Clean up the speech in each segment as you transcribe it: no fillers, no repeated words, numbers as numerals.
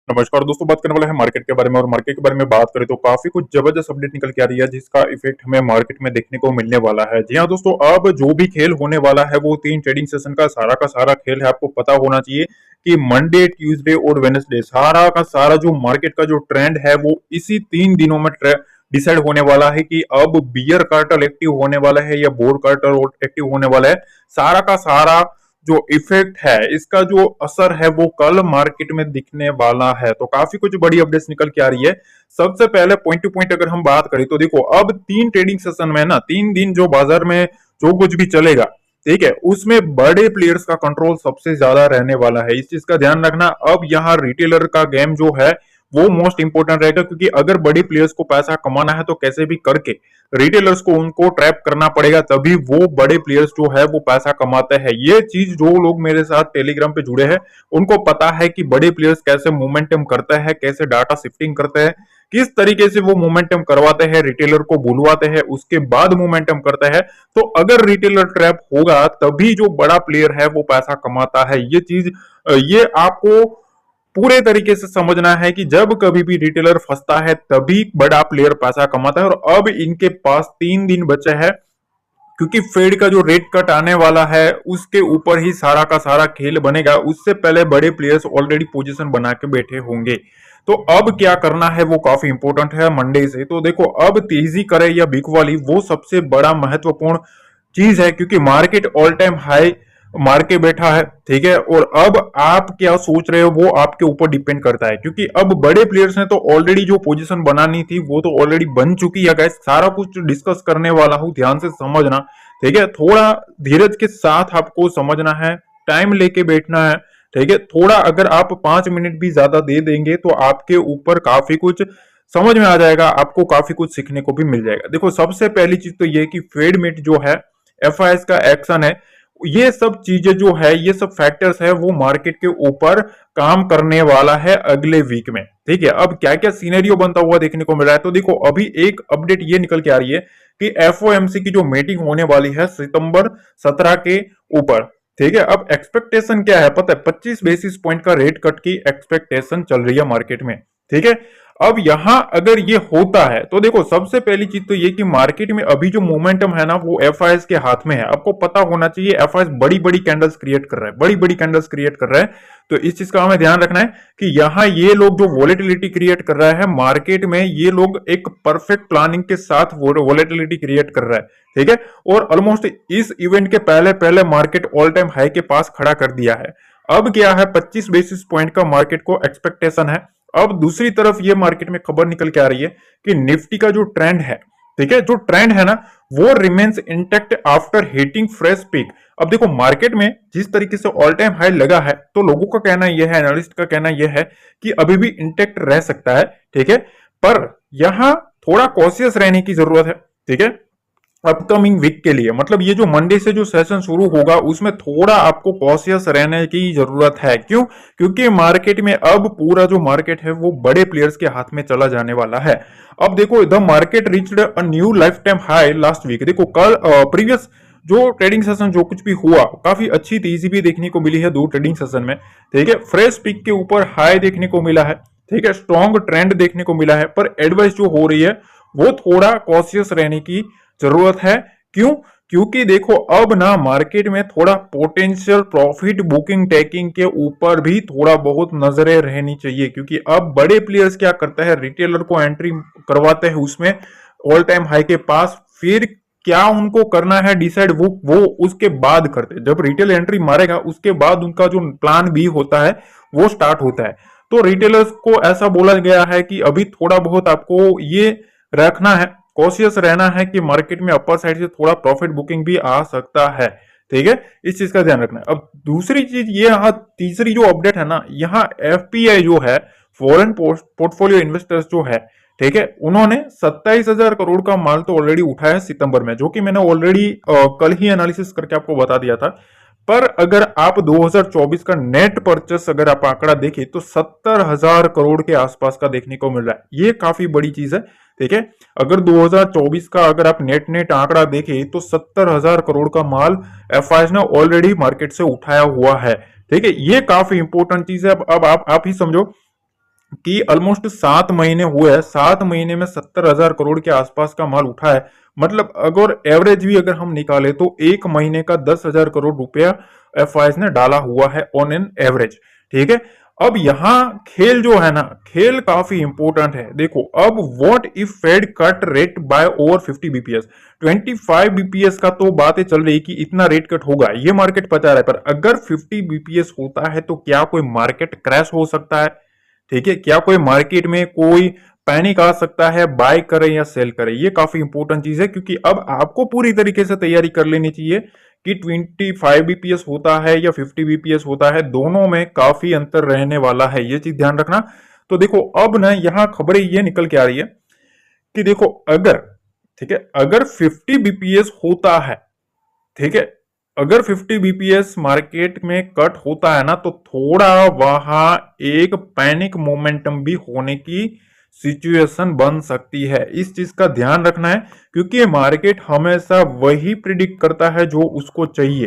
नमस्कार दोस्तों, बात करने वाला है मार्केट के बारे में। और मार्केट के बारे में बात करें तो काफी कुछ जबरदस्त अपडेट निकल के आ रही है जिसका इफेक्ट हमें मार्केट में देखने को मिलने वाला है। जी हाँ दोस्तों, अब जो भी खेल होने वाला है वो 3 ट्रेडिंग सेशन का सारा खेल है। आपको पता होना चाहिए कि मंडे, ट्यूसडे और वेडनेसडे सारा का सारा जो मार्केट का जो ट्रेंड है वो इसी 3 दिनों में डिसाइड होने वाला है कि अब बियर कार्टल एक्टिव होने वाला है या बोर कार्टल एक्टिव होने वाला है। सारा का सारा जो इफेक्ट है, इसका जो असर है वो कल मार्केट में दिखने वाला है। तो काफी कुछ बड़ी अपडेट्स निकल के आ रही है। सबसे पहले पॉइंट टू पॉइंट अगर हम बात करें तो देखो, अब 3 ट्रेडिंग सेशन में ना 3 दिन जो बाजार में जो कुछ भी चलेगा, ठीक है, उसमें बड़े प्लेयर्स का कंट्रोल सबसे ज्यादा रहने वाला है। इस चीज का ध्यान रखना। अब यहाँ रिटेलर का गेम जो है वो मोस्ट इंपोर्टेंट रहेगा, क्योंकि अगर बड़ी प्लेयर्स को पैसा कमाना है तो कैसे भी करके रिटेलर्स को उनको ट्रैप करना पड़ेगा, तभी वो बड़े प्लेयर्स जो है वो पैसा कमाते हैं। ये चीज जो लोग मेरे साथ टेलीग्राम पे जुड़े हैं उनको पता है कि बड़े प्लेयर्स कैसे मोमेंटम करते हैं, कैसे डाटा शिफ्टिंग करते हैं, किस तरीके से वो मोमेंटम करवाते हैं, रिटेलर को बुलवाते हैं, उसके बाद मोमेंटम करते हैं। तो अगर रिटेलर ट्रैप होगा तभी जो बड़ा प्लेयर है वो पैसा कमाता है। ये चीज ये आपको पूरे तरीके से समझना है कि जब कभी भी रिटेलर फंसता है तभी बड़ा प्लेयर पैसा कमाता है। और अब इनके पास 3 दिन बचे हैं, क्योंकि फेड का जो रेट कट आने वाला है उसके ऊपर ही सारा का सारा खेल बनेगा। उससे पहले बड़े प्लेयर्स ऑलरेडी पोजीशन बना के बैठे होंगे। तो अब क्या करना है वो काफी इंपॉर्टेंट है मंडे से। तो देखो, अब तेजी करे या बिक वाली, वो सबसे बड़ा महत्वपूर्ण चीज है, क्योंकि मार्केट ऑल टाइम हाई मार के बैठा है, ठीक है। और अब आप क्या सोच रहे हो वो आपके ऊपर डिपेंड करता है, क्योंकि अब बड़े प्लेयर्स ने तो ऑलरेडी जो पोजीशन बनानी थी वो तो ऑलरेडी बन चुकी है। गाइस, सारा कुछ डिस्कस करने वाला हूं, ध्यान से समझना, ठीक है। थोड़ा धीरज के साथ आपको समझना है, टाइम लेके बैठना है, ठीक है। थोड़ा अगर आप 5 मिनट भी ज्यादा दे देंगे तो आपके ऊपर काफी कुछ समझ में आ जाएगा, आपको काफी कुछ सीखने को भी मिल जाएगा। देखो, सबसे पहली चीज तो ये कि फेडमेट जो है, एफआईएस का एक्शन है, ये सब चीजें जो है, ये सब फैक्टर्स है, वो मार्केट के ऊपर काम करने वाला है अगले वीक में, ठीक है। अब क्या क्या सीनेरियो बनता हुआ देखने को मिल रहा है, तो देखो अभी एक अपडेट ये निकल के आ रही है कि एफओएमसी की जो मीटिंग होने वाली है सितंबर 17 के ऊपर, ठीक है। अब एक्सपेक्टेशन क्या है पता है, 25 बेसिस पॉइंट का रेट कट की एक्सपेक्टेशन चल रही है मार्केट में, ठीक है। अब यहां अगर ये होता है तो देखो, सबसे पहली चीज तो ये कि मार्केट में अभी जो मोमेंटम है ना वो एफआईएस के हाथ में है। आपको पता होना चाहिए एफआईएस बड़ी बड़ी कैंडल्स क्रिएट कर रहा है, बड़ी बड़ी कैंडल्स क्रिएट कर रहा है। तो इस चीज का हमें ध्यान रखना है कि यहाँ ये लोग जो वोलेटिलिटी क्रिएट कर रहा है मार्केट में, ये लोग एक परफेक्ट प्लानिंग के साथ वोलेटिलिटी क्रिएट कर रहा है, ठीक है। और ऑलमोस्ट इस इवेंट के पहले पहले मार्केट ऑल टाइम हाई के पास खड़ा कर दिया है। अब क्या है, 25 बेसिस पॉइंट का मार्केट को एक्सपेक्टेशन है। अब दूसरी तरफ ये मार्केट में खबर निकल के आ रही है कि निफ्टी का जो ट्रेंड है, ठीक है, जो ट्रेंड है ना वो remains intact after hitting fresh peak. अब देखो, मार्केट में जिस तरीके से ऑल टाइम हाई लगा है तो लोगों का कहना यह है, एनालिस्ट का कहना यह है कि अभी भी इंटेक्ट रह सकता है, ठीक है। पर यहां थोड़ा कॉशियस रहने की जरूरत है, ठीक है, अपकमिंग वीक के लिए। मतलब ये जो मंडे से जो सेशन शुरू होगा उसमें थोड़ा आपको कॉशियस रहने की जरूरत है। क्यों? क्योंकि मार्केट में अब पूरा जो मार्केट है वो बड़े प्लेयर्स के हाथ में चला जाने वाला है। अब देखो, the market reached a new lifetime high last week. देखो, कल प्रीवियस जो ट्रेडिंग सेशन जो कुछ भी हुआ, काफी अच्छी तेजी भी देखने को मिली है 2 ट्रेडिंग सेशन में, ठीक है। फ्रेश पिक के ऊपर हाई देखने को मिला है, ठीक है, स्ट्रॉन्ग ट्रेंड देखने को मिला है। पर एडवाइस जो हो रही है वो थोड़ा कॉशियस रहने की जरूरत है। क्यों? क्योंकि देखो, अब ना मार्केट में थोड़ा पोटेंशियल प्रॉफिट बुकिंग टेकिंग के ऊपर भी थोड़ा बहुत नजरें रहनी चाहिए, क्योंकि अब बड़े प्लेयर्स क्या करते हैं, रिटेलर को एंट्री करवाते हैं उसमें ऑल टाइम हाई के पास, फिर क्या उनको करना है डिसाइड वो उसके बाद करते हैं। जब रिटेल एंट्री मारेगा उसके बाद उनका जो प्लान बी होता है वो स्टार्ट होता है। तो रिटेलर्स को ऐसा बोला गया है कि अभी थोड़ा बहुत आपको ये रखना है, कॉशियस रहना है कि मार्केट में अपर साइड से थोड़ा प्रॉफिट बुकिंग भी आ सकता है, ठीक है। इस चीज का ध्यान रखना है। अब दूसरी चीज ये, यहाँ तीसरी जो अपडेट है ना, यहाँ एफपीआई जो है, फॉरेन पोर्टफोलियो इन्वेस्टर्स जो है, ठीक है, उन्होंने 27,000 करोड़ का माल तो ऑलरेडी उठाया सितंबर में, जो कि मैंने ऑलरेडी कल ही एनालिसिस करके आपको बता दिया था। पर अगर आप 2024 का नेट परचेस अगर आप आंकड़ा देखें तो 70,000 करोड़ के आसपास का देखने को मिल रहा है। ये काफी बड़ी चीज है, ठीक है। अगर 2024 का अगर आप नेट नेट आंकड़ा देखें तो 70,000 करोड़ का माल एफआईएस ने ऑलरेडी मार्केट से उठाया हुआ है, ठीक है। ये काफी इंपॉर्टेंट चीज है। अब आप ही समझो कि ऑलमोस्ट 7 महीने हुए हैं, 7 महीने में 70,000 करोड़ के आसपास का माल उठा है। मतलब अगर एवरेज भी अगर हम निकाले तो एक महीने का 10,000 करोड़ रुपया एफआईएस ने डाला हुआ है ऑन एन एवरेज। ठीक है, अब यहां खेल जो है ना, खेल काफी इंपॉर्टेंट है। देखो अब what if Fed cut rate by over 50 BPS, 25 BPS का तो बातें चल रही कि इतना रेट कट होगा, ये मार्केट बता रहा है। पर अगर 50 बीपीएस होता है तो क्या कोई मार्केट क्रैश हो सकता है? ठीक है, क्या कोई मार्केट में कोई पैनिक आ सकता है, बाय करें या सेल करें? ये काफी इंपॉर्टेंट चीज है, क्योंकि अब आपको पूरी तरीके से तैयारी कर लेनी चाहिए कि 25 बीपीएस होता है या 50 बीपीएस होता है, दोनों में काफी अंतर रहने वाला है, ये चीज ध्यान रखना। तो देखो अब ना यहां खबरें ये निकल के आ रही है कि देखो अगर, ठीक है, अगर 50 बीपीएस होता है, ठीक है, अगर 50 बीपीएस मार्केट में कट होता है ना, तो थोड़ा वहां एक पैनिक मोमेंटम भी होने की सिचुएशन बन सकती है। इस चीज का ध्यान रखना है, क्योंकि मार्केट हमेशा वही प्रिडिक्ट करता है जो उसको चाहिए।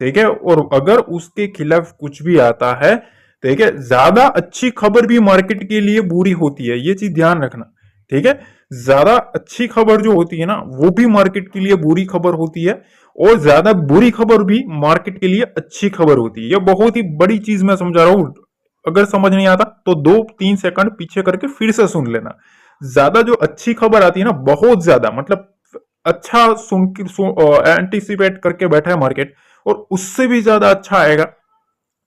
ठीक है, और अगर उसके खिलाफ कुछ भी आता है, ठीक है, ज्यादा अच्छी खबर भी मार्केट के लिए बुरी होती है, ये चीज ध्यान रखना। ठीक है, ज्यादा अच्छी खबर जो होती है ना, वो भी मार्केट के लिए बुरी खबर होती है, और ज्यादा बुरी खबर भी मार्केट के लिए अच्छी खबर होती है। ये बहुत ही बड़ी चीज मैं समझा रहा हूं, अगर समझ नहीं आता तो 2-3 सेकंड पीछे करके फिर से सुन लेना। ज्यादा जो अच्छी खबर आती है ना, बहुत ज्यादा, मतलब अच्छा सुन एंटिसिपेट करके बैठा है मार्केट, और उससे भी ज्यादा अच्छा आएगा,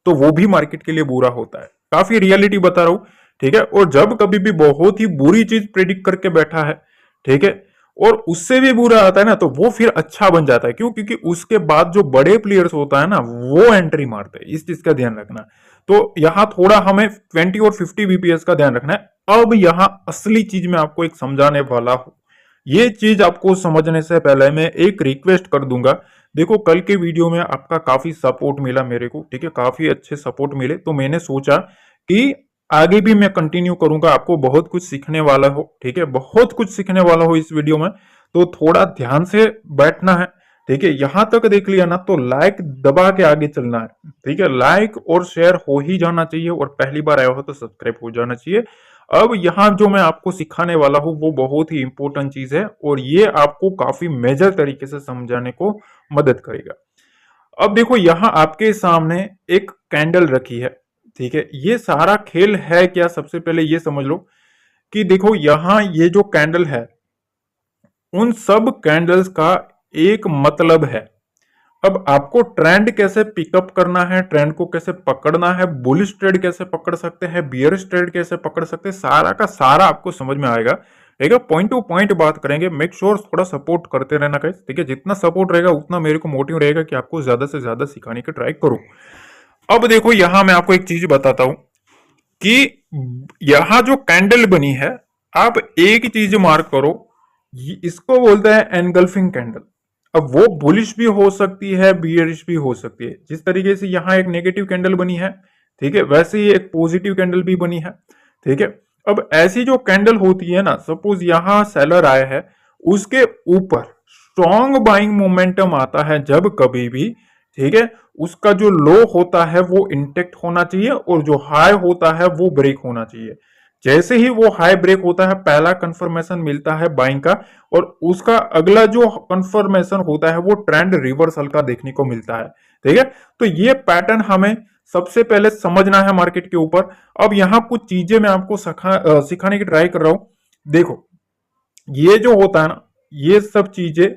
तो वो भी मार्केट के लिए बुरा होता है। काफी रियलिटी बता रहा हूं। ठीक है, और जब कभी भी बहुत ही बुरी चीज प्रेडिक्ट करके बैठा है, ठीक है, और उससे भी बुरा आता है ना, तो वो फिर अच्छा बन जाता है। क्यों? क्योंकि उसके बाद जो बड़े प्लेयर्स होता है ना, वो एंट्री मारते हैं। इस चीज का ध्यान रखना। तो यहां थोड़ा हमें 20 और 50 बीपीएस का ध्यान रखना है। अब यहां असली चीज मैं आपको एक समझाने वाला हूं। ये चीज आपको समझने से पहले मैं एक रिक्वेस्ट कर दूंगा। देखो कल के वीडियो में आपका काफी सपोर्ट मिला मेरे को, ठीक है, काफी अच्छे सपोर्ट मिले, तो मैंने सोचा कि आगे भी मैं कंटिन्यू करूंगा, आपको बहुत कुछ सीखने वाला हो, ठीक है, बहुत कुछ सीखने वाला हो इस वीडियो में, तो थोड़ा ध्यान से बैठना है। ठीक है, यहां तक देख लिया ना, तो लाइक दबा के आगे चलना है। ठीक है, लाइक और शेयर हो ही जाना चाहिए, और पहली बार आया हो तो सब्सक्राइब हो जाना चाहिए। अब यहां जो मैं आपको सिखाने वाला हूं वो बहुत ही इंपॉर्टेंट चीज है, और ये आपको काफी मेजर तरीके से समझाने को मदद करेगा। अब देखो यहां आपके सामने एक कैंडल रखी है, ठीक है, ये सारा खेल है क्या? सबसे पहले ये समझ लो कि देखो यहां ये जो कैंडल है, उन सब कैंडल्स का एक मतलब है। अब आपको ट्रेंड कैसे पिकअप करना है, ट्रेंड को कैसे पकड़ना है, बुलिश ट्रेड कैसे पकड़ सकते हैं, बियरिश ट्रेड कैसे पकड़ सकते हैं, सारा का सारा आपको समझ में आएगा। ठीक है, पॉइंट टू पॉइंट बात करेंगे। मेक श्योर थोड़ा सपोर्ट करते रहना गाइस। ठीक है, जितना सपोर्ट रहेगा उतना मेरे को मोटिव रहेगा कि आपको ज्यादा से ज्यादा सिखाने की ट्राई करूं। अब देखो यहां मैं आपको एक चीज बताता हूं कि यहां जो कैंडल बनी है, आप एक चीज मार्क करो, इसको बोलते हैं एनगल्फिंग कैंडल। अब वो बुलिश भी हो सकती है, बियरिश भी हो सकती है। जिस तरीके से यहां एक नेगेटिव कैंडल बनी है, ठीक है, वैसे ही एक पॉजिटिव कैंडल भी बनी है। ठीक है, अब ऐसी जो कैंडल होती है ना, सपोज यहां सेलर आया है, उसके ऊपर स्ट्रॉन्ग बाइंग मोमेंटम आता है जब कभी भी, ठीक है, उसका जो लो होता है वो इंटेक्ट होना चाहिए, और जो हाई होता है वो ब्रेक होना चाहिए। जैसे ही वो हाई ब्रेक होता है, पहला कंफर्मेशन मिलता है बाइंग का, और उसका अगला जो कंफर्मेशन होता है वो ट्रेंड रिवर्सल का देखने को मिलता है। ठीक है, तो ये पैटर्न हमें सबसे पहले समझना है मार्केट के ऊपर। अब यहां कुछ चीजें मैं आपको सिखाने की ट्राई कर रहा हूं। देखो ये जो होता है ना, ये सब चीजें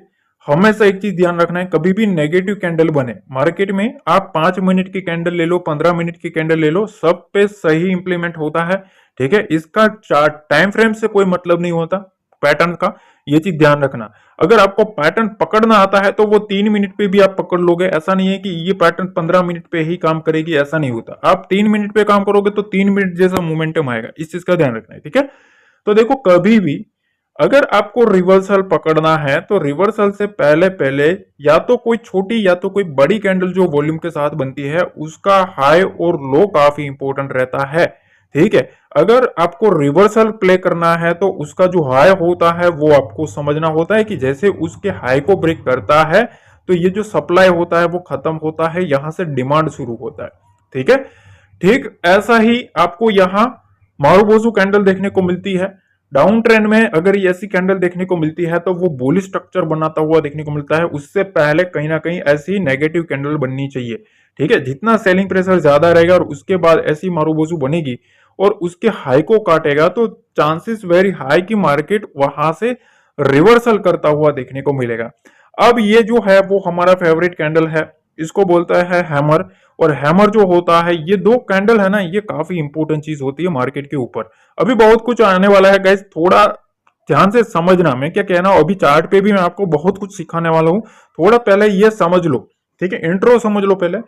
हमेशा एक चीज ध्यान रखना है, कभी भी नेगेटिव कैंडल बने मार्केट में, आप 5 मिनट की कैंडल ले लो, 15 मिनट की कैंडल ले लो, सब पे सही इंप्लीमेंट होता है। ठीक है, इसका टाइम फ्रेम से कोई मतलब नहीं होता पैटर्न का, ये चीज ध्यान रखना। अगर आपको पैटर्न पकड़ना आता है तो वो 3 मिनट पे भी आप पकड़ लोगे। ऐसा नहीं है कि ये पैटर्न 15 मिनट पे ही काम करेगी, ऐसा नहीं होता। आप 3 मिनट पे काम करोगे तो 3 मिनट जैसा मोमेंटम आएगा, इस चीज का ध्यान रखना है। ठीक है, तो देखो कभी भी अगर आपको रिवर्सल पकड़ना है, तो रिवर्सल से पहले पहले या तो कोई छोटी या तो कोई बड़ी कैंडल जो वॉल्यूम के साथ बनती है, उसका हाई और लो काफी इंपॉर्टेंट रहता है। ठीक है, अगर आपको रिवर्सल प्ले करना है तो उसका जो हाई होता है वो आपको समझना होता है कि जैसे उसके हाई को ब्रेक करता है तो ये जो सप्लाई होता है वो खत्म होता है, यहां से डिमांड शुरू होता है। ठीक है, ठीक ऐसा ही आपको यहां मारुबोजू कैंडल देखने को मिलती है। डाउन ट्रेंड में अगर ये ऐसी कैंडल देखने को मिलती है तो वो बुलिश स्ट्रक्चर बनाता हुआ देखने को मिलता है। उससे पहले कहीं ना कहीं ऐसी नेगेटिव कैंडल बननी चाहिए। ठीक है, जितना सेलिंग प्रेशर ज्यादा रहेगा और उसके बाद ऐसी मारुबोजू बनेगी और उसके हाई को काटेगा तो चांसेस वेरी हाई कि मार्केट वहां से रिवर्सल करता हुआ देखने को मिलेगा। अब ये जो है वो हमारा फेवरेट कैंडल है, इसको बोलता है हैमर। और हैमर जो होता है, ये दो कैंडल है ना, ये काफी इंपॉर्टेंट चीज होती है मार्केट के ऊपर। अभी बहुत कुछ आने वाला है गाइस, थोड़ा ध्यान से समझना। मैं क्या कहना हूं, अभी चार्ट पे भी मैं आपको बहुत कुछ सिखाने वाला हूं, थोड़ा पहले ये समझ लो। ठीक है, इंट्रो समझ लो पहले।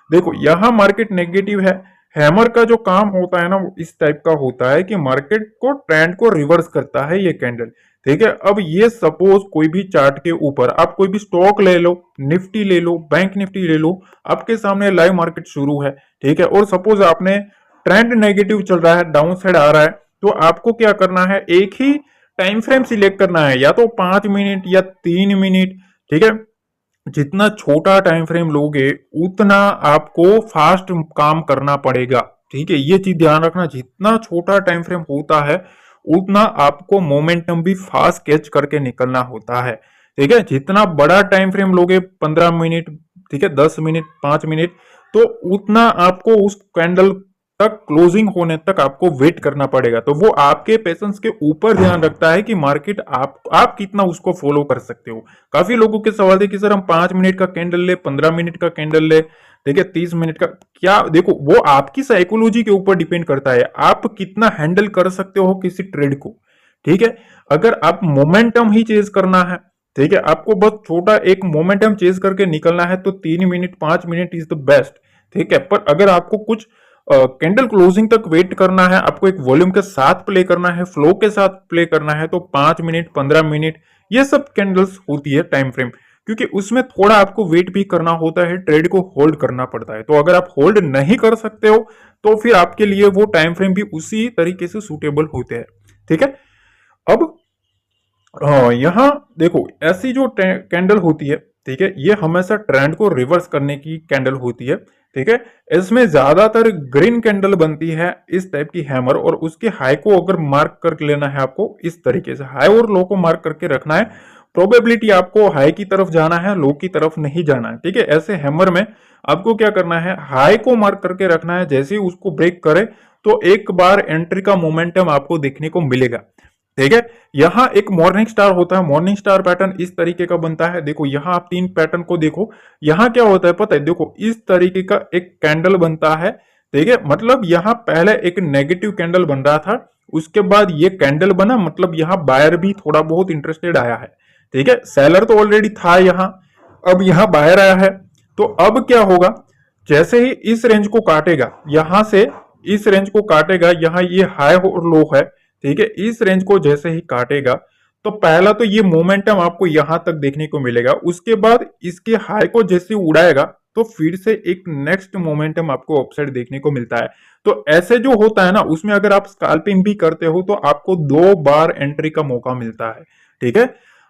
देखो यहां मार्केट नेगेटिव है। हैमर का जो काम होता है ना वो इस टाइप का होता है कि मार्केट को ट्रेंड को रिवर्स करता है ये कैंडल। ठीक है, अब ये सपोज कोई भी चार्ट के ऊपर आप कोई भी स्टॉक ले लो, निफ्टी ले लो, बैंक निफ्टी ले लो, आपके सामने लाइव मार्केट शुरू है। ठीक है, और सपोज आपने ट्रेंड नेगेटिव चल रहा है, डाउन साइड आ रहा है, तो आपको क्या करना है, एक ही टाइम फ्रेम सिलेक्ट करना है, या तो 5 मिनट या 3 मिनट। ठीक है, जितना छोटा टाइम फ्रेम लोगे उतना आपको फास्ट काम करना पड़ेगा। ठीक है, ये चीज ध्यान रखना, जितना छोटा टाइम फ्रेम होता है उतना आपको मोमेंटम भी फास्ट कैच करके निकलना होता है। ठीक है, जितना बड़ा टाइम फ्रेम लोगे 15 मिनट, ठीक है, 10 मिनट, 5 मिनट, तो उतना आपको उस कैंडल तक क्लोजिंग होने तक आपको वेट करना पड़ेगा। तो वो आपके पेशेंस के ऊपर ध्यान रखता है कि मार्केट आप कितना उसको फॉलो कर सकते हो। काफी लोगों के सवाल थे कि सर हम 5 मिनट का कैंडल ले, 15 मिनट का कैंडल ले, ठीक है, 30 मिनट का, क्या देखो वो आपकी साइकोलॉजी के ऊपर डिपेंड करता है, आप कितना हैंडल कर सकते हो किसी ट्रेड को। ठीक है, अगर आप मोमेंटम ही चेज करना है, ठीक है, आपको बस छोटा एक मोमेंटम चेज करके निकलना है, तो 3 minute 5 minute is the best. ठीक है, पर अगर आपको कुछ कैंडल क्लोजिंग तक वेट करना है, आपको एक वॉल्यूम के साथ प्ले करना है, फ्लो के साथ प्ले करना है, तो 5 मिनट 15 मिनट ये सब कैंडल्स होती है टाइम फ्रेम, क्योंकि उसमें थोड़ा आपको वेट भी करना होता है, ट्रेड को होल्ड करना पड़ता है। तो अगर आप होल्ड नहीं कर सकते हो तो फिर आपके लिए वो टाइम फ्रेम भी उसी तरीके से सूटेबल होते हैं। ठीक है, अब यहां देखो ऐसी जो कैंडल होती है, ठीक है, ये हमेशा ट्रेंड को रिवर्स करने की कैंडल होती है। ठीक है, इसमें ज्यादातर ग्रीन कैंडल बनती है इस टाइप की हैमर, और उसके हाई को अगर मार्क करके लेना है आपको इस तरीके से, हाई और लो को मार्क करके रखना है। प्रोबेबिलिटी आपको हाई की तरफ जाना है, लो की तरफ नहीं जाना है। ठीक है, ऐसे हैमर में आपको क्या करना है, हाई को मार्क करके रखना है, जैसे ही उसको ब्रेक करे तो एक बार एंट्री का मोमेंटम आपको देखने को मिलेगा। ठीक है, यहां एक मॉर्निंग स्टार होता है, मॉर्निंग स्टार पैटर्न इस तरीके का बनता है। देखो यहां आप तीन पैटर्न को देखो, यहां क्या होता है पता है, देखो इस तरीके का एक कैंडल बनता है। ठीक है, मतलब यहां पहले एक नेगेटिव कैंडल बन रहा था, उसके बाद ये कैंडल बना, मतलब यहां बायर भी थोड़ा बहुत इंटरेस्टेड आया है। ठीक है, सेलर तो ऑलरेडी था यहां, अब यहां बायर आया है। तो अब क्या होगा, जैसे ही इस रेंज को काटेगा, यहां से इस रेंज को काटेगा, यहां ये हाई और लो है। ठीक है, इस रेंज को जैसे ही काटेगा तो पहला तो ये मोमेंटम आपको यहां तक देखने को मिलेगा, उसके बाद इसके हाई को जैसे उड़ाएगा तो फिर से एक नेक्स्ट मोमेंटम आपको अपसाइड देखने को मिलता है। तो ऐसे जो होता है ना, उसमें अगर आप स्कैल्पिंग भी करते हो तो आपको 2 बार एंट्री का मौका मिलता है। ठीक है,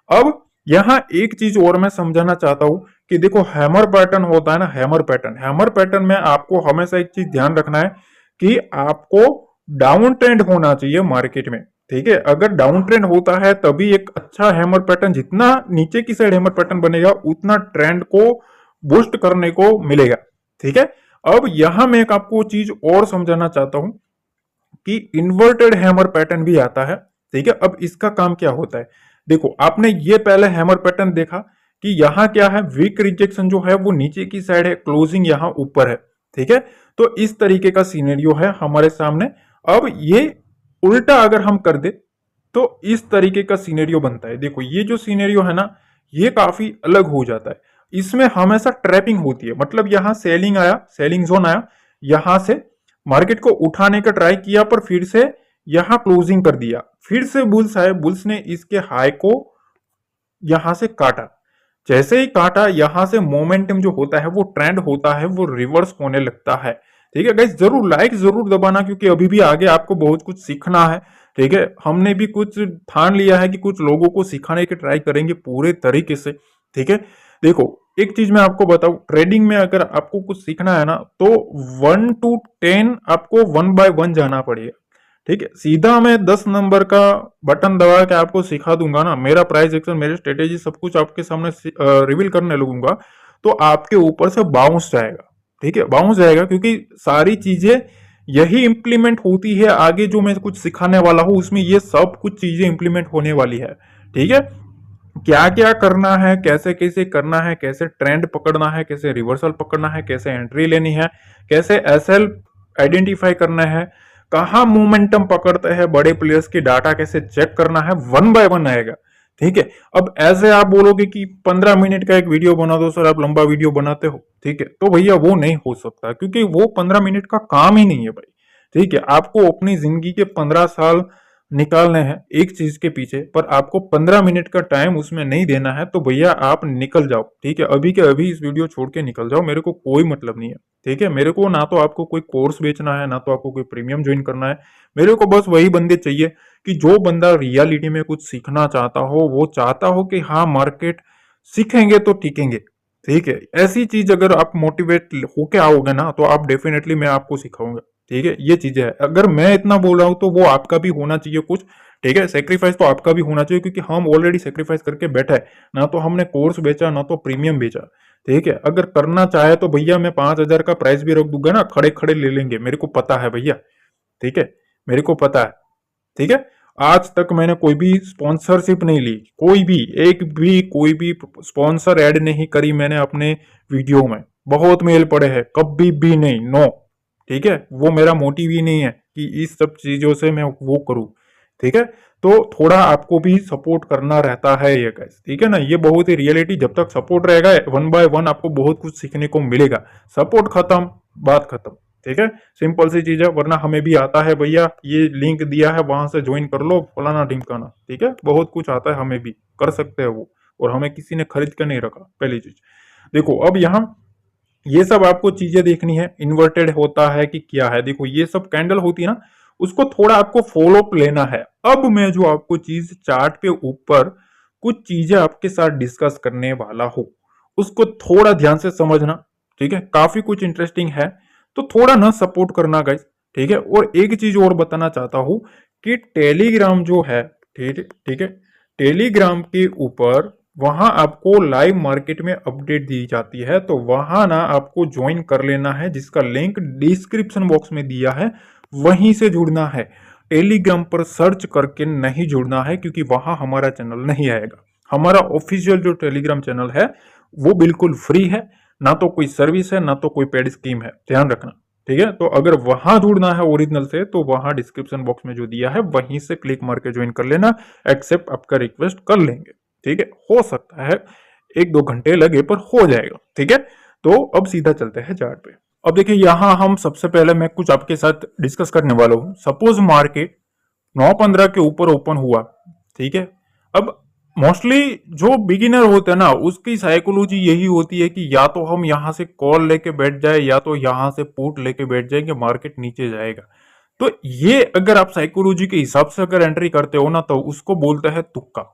अब यहां एक चीज और मैं समझाना चाहता हूं कि देखो हैमर पैटर्न होता है ना, हैमर पैटर्न में आपको हमेशा एक चीज ध्यान रखना है कि आपको डाउन ट्रेंड होना चाहिए मार्केट में। ठीक है, अगर डाउन ट्रेंड होता है तभी एक अच्छा हैमर पैटर्न, जितना नीचे की साइड हैमर पैटर्न बनेगा उतना ट्रेंड को बूस्ट करने को मिलेगा। ठीक है, अब यहां मैं एक आपको चीज और समझाना चाहता हूं कि इन्वर्टेड हैमर पैटर्न भी आता है। ठीक है, अब इसका काम क्या होता है, देखो आपने ये पहले हैमर पैटर्न देखा कि यहां क्या है, वीक रिजेक्शन जो है वो नीचे की साइड है, क्लोजिंग यहां ऊपर है। ठीक है, तो इस तरीके का सीनेरियो है हमारे सामने। अब ये उल्टा अगर हम कर दे तो इस तरीके का सीनेरियो बनता है। देखो ये जो सीनेरियो है ना, ये काफी अलग हो जाता है, इसमें हमेशा ट्रैपिंग होती है। मतलब यहां सेलिंग आया, सेलिंग जोन आया, यहां से मार्केट को उठाने का ट्राई किया, पर फिर से यहां क्लोजिंग कर दिया, फिर से बुल्स आए, बुल्स ने इसके हाई को यहां से काटा, जैसे ही काटा यहां से मोमेंटम जो होता है, वो ट्रेंड होता है, वो रिवर्स होने लगता है। ठीक है गाइस, जरूर लाइक जरूर दबाना, क्योंकि अभी भी आगे आपको बहुत कुछ सीखना है। ठीक है, हमने भी कुछ ठान लिया है कि कुछ लोगों को सिखाने की ट्राई करेंगे पूरे तरीके से। ठीक है, देखो एक चीज मैं आपको बताऊं, ट्रेडिंग में अगर आपको कुछ सीखना है ना, तो 1 to 10 आपको 1 by 1 जाना पड़ेगा। ठीक है, सीधा मैं 10 नंबर का बटन दबा के आपको सिखा दूंगा ना, मेरा प्राइस एक्शन, मेरी स्ट्रेटेजी सब कुछ आपके सामने रिवील करने लगूंगा, तो आपके ऊपर से बाउंस जाएगा। ठीक है, बाउंस जाएगा, क्योंकि सारी चीजें यही इंप्लीमेंट होती है। आगे जो मैं कुछ सिखाने वाला हूं उसमें ये सब कुछ चीजें इंप्लीमेंट होने वाली है। ठीक है, क्या क्या करना है, कैसे कैसे करना है, कैसे ट्रेंड पकड़ना है, कैसे रिवर्सल पकड़ना है, कैसे एंट्री लेनी है, कैसे एसएल आइडेंटिफाई करना है, कहाँ मोमेंटम पकड़ते हैं, बड़े प्लेयर्स की डाटा कैसे चेक करना है, वन बाय वन आएगा। ठीक है, अब ऐसे आप बोलोगे कि 15 मिनट का एक वीडियो बना दो सर, आप लंबा वीडियो बनाते हो, ठीक है, तो भैया वो नहीं हो सकता, क्योंकि वो 15 मिनट का काम ही नहीं है भाई। ठीक है, आपको अपनी जिंदगी के 15 साल निकालने हैं एक चीज के पीछे, पर आपको 15 मिनट का टाइम उसमें नहीं देना है, तो भैया आप निकल जाओ। ठीक है, अभी के अभी इस वीडियो छोड़ के निकल जाओ, मेरे को कोई मतलब नहीं है। ठीक है, मेरे को ना तो आपको कोई कोर्स बेचना है, ना तो आपको कोई प्रीमियम ज्वाइन करना है। मेरे को बस वही बंदे चाहिए कि जो बंदा रियलिटी में कुछ सीखना चाहता हो, वो चाहता हो कि हाँ मार्केट सीखेंगे तो टिकेंगे। ठीक है, ऐसी चीज अगर आप मोटिवेट होके आओगे ना, तो आप डेफिनेटली मैं आपको सिखाऊंगा। ठीक है, ये चीजें है, अगर मैं इतना बोल रहा हूं तो वो आपका भी होना चाहिए कुछ। ठीक है, सेक्रीफाइस तो आपका भी होना चाहिए, क्योंकि हम ऑलरेडी सेक्रीफाइस करके बैठे हैं, ना तो हमने कोर्स बेचा ना तो प्रीमियम बेचा। ठीक है, अगर करना चाहे तो भैया मैं 5,000 का प्राइस भी रख दूंगा ना, खड़े खड़े ले लेंगे, मेरे को पता है भैया। ठीक है, मेरे को पता है। ठीक है, आज तक मैंने कोई भी स्पॉन्सरशिप नहीं ली, कोई भी एक भी कोई भी स्पॉन्सर ऐड नहीं करी मैंने अपने वीडियो में। बहुत मेल पड़े हैं, कभी भी नहीं, नो। ठीक है, वो मेरा मोटिव ही नहीं है कि इस सब चीजों से मैं वो करूं। ठीक है, तो थोड़ा आपको भी सपोर्ट करना रहता है ये गाइस। ठीक है ना, ये बहुत ही रियलिटी, जब तक सपोर्ट रहेगा वन बाय वन आपको बहुत कुछ सीखने को मिलेगा। सपोर्ट खत्म, बात खत्म। ठीक है, सिंपल सी चीज है, वरना हमें भी आता है भैया, ये लिंक दिया है वहां से ज्वाइन कर लो, फलाना ढिमकाना। ठीक है, बहुत कुछ आता है, हमें भी कर सकते हैं वो, और हमें किसी ने खरीद कर नहीं रखा। पहली चीज देखो, अब यहाँ ये सब आपको चीजें देखनी है, इन्वर्टेड होता है कि क्या है। देखो ये सब कैंडल होती है ना, उसको थोड़ा आपको फॉलो अप लेना है। अब मैं जो आपको चीज चार्ट पे ऊपर कुछ चीजें आपके साथ डिस्कस करने वाला हूं, उसको थोड़ा ध्यान से समझना। ठीक है, काफी कुछ इंटरेस्टिंग है, तो थोड़ा ना सपोर्ट करना गाइस। ठीक है, और एक चीज और बताना चाहता हूं कि टेलीग्राम जो है, ठीक है, टेलीग्राम के ऊपर वहां आपको लाइव मार्केट में अपडेट दी जाती है, तो वहां ना आपको ज्वाइन कर लेना है, जिसका लिंक डिस्क्रिप्शन बॉक्स में दिया है, वहीं से जुड़ना है। टेलीग्राम पर सर्च करके नहीं जुड़ना है, क्योंकि वहां हमारा चैनल नहीं आएगा। हमारा ऑफिशियल जो टेलीग्राम चैनल है वो बिल्कुल फ्री है, ना तो कोई सर्विस है ना तो कोई पेड स्कीम है, ध्यान रखना। ठीक है, तो अगर वहां जुड़ना है ओरिजिनल से, तो वहां डिस्क्रिप्शन बॉक्स में जो दिया है वहीं से क्लिक मार के ज्वाइन कर लेना, एक्सेप्ट आपका रिक्वेस्ट कर लेंगे। ठीक है, हो सकता है 1-2 घंटे लगे, पर हो जाएगा। ठीक है, तो अब सीधा चलते हैं चार्ट पे। अब देखिए, यहां हम सबसे पहले मैं कुछ आपके साथ डिस्कस करने वाला हूं। सपोज मार्केट 9.15 के ऊपर ओपन हुआ। ठीक है, अब मोस्टली जो बिगिनर होते हैं ना, उसकी साइकोलॉजी यही होती है कि या तो हम यहां से कॉल लेके बैठ जाए, या तो यहां से पुट लेके बैठ जाएंगे, मार्केट नीचे जाएगा। तो ये अगर आप साइकोलॉजी के हिसाब से अगर एंट्री करते हो ना, तो उसको बोलते हैं तुक्का।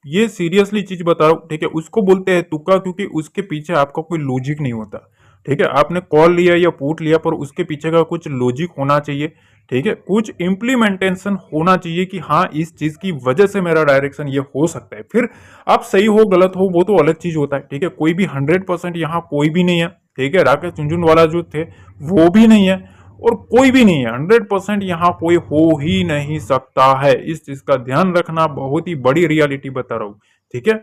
ये सीरियसली चीज बता रहा हूं। ठीक है, उसको बोलते हैं तुक्का, क्योंकि उसके पीछे आपका कोई लॉजिक नहीं होता। ठीक है, आपने कॉल लिया या पुट लिया, पर उसके पीछे का कुछ लॉजिक होना चाहिए। ठीक है, कुछ इम्प्लीमेंटेशन होना चाहिए कि हाँ इस चीज की वजह से मेरा डायरेक्शन ये हो सकता है। फिर आप सही हो गलत हो वो तो अलग चीज होता है। ठीक है, कोई भी 100% यहाँ कोई भी नहीं है। ठीक है, राकेश झुनझुनवाला जो थे वो भी नहीं है, और कोई भी नहीं है। 100% यहाँ कोई हो ही नहीं सकता है, इस चीज का ध्यान रखना। बहुत ही बड़ी रियलिटी बता रहा हूँ। ठीक है,